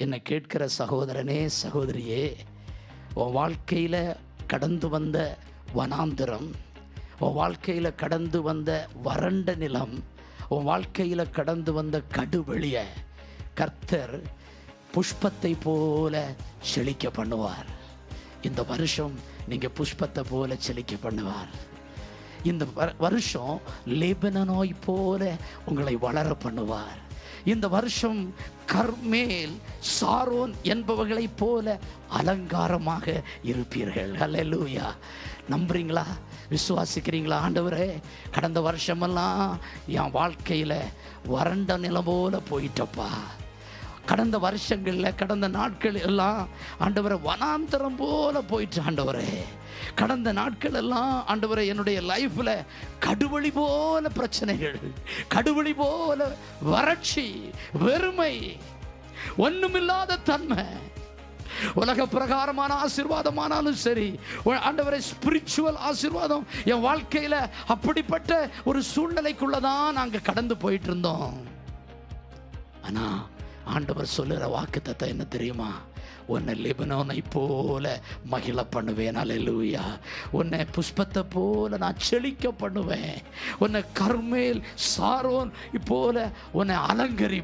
என்னை கேட்கிற சகோதரனே, சகோதரியே, உன் வாழ்க்கையில் கடந்து வந்த வனாந்திரம், உன் வாழ்க்கையில் கடந்து வந்த வறண்ட நிலம், உன் வாழ்க்கையில் கடந்து வந்த கடுவெளியை கர்த்தர் புஷ்பத்தை போல செழிக்க பண்ணுவார். இந்த வருஷம் நீங்கள் புஷ்பத்தை போல செழிக்க பண்ணுவார். இந்த வருஷம் லெபனோய் போல உங்களை வளர பண்ணுவார். இந்த வருஷம் கர்மேல், சாரோன் என்பவர்களைப் போல அலங்காரமாக இருப்பீர்கள். ஹல்லேலூயா. நம்புறீங்களா? விசுவாசிக்கிறீங்களா? ஆண்டவரே, கடந்த வருஷமெல்லாம் என் வாழ்க்கையில் வறண்ட நிலம் போல போயிட்டப்பா. கடந்த வருஷங்களில், கடந்த நாட்கள் எல்லாம் ஆண்டவரை வனாந்தரம் போல போயிட்டு ஆண்டவரே. கடந்த நாட்கள் எல்லாம் ஆண்டவரை என்னுடைய லைஃப்பில் கடுவெளி போல பிரச்சனைகள், கடுவெளி போல வறட்சி, வெறுமை, ஒண்ணுமில்லாத தன்மை. உலக பிரகாரமான ஆசீர்வாதமானாலும் சரி, ஆண்டவரை ஸ்பிரிச்சுவல் ஆசீர்வாதம் என் வாழ்க்கையில் அப்படிப்பட்ட ஒரு சூழ்நிலைக்குள்ளதான் நாங்கள் கடந்து போயிட்டு இருந்தோம். ஆனா ஆண்டவர் சொல்லுற வாக்குத்தத்தம் என்ன தெரியுமா? உன்னை லெபனோனை போல மகிழ பண்ணுவேன். அல்லேலூயா. உன்னை புஷ்பத்தை போல நான் செழிக்க பண்ணுவேன். உன்னை கர்மேல், சாரோன் போல உன்னை அலங்கரி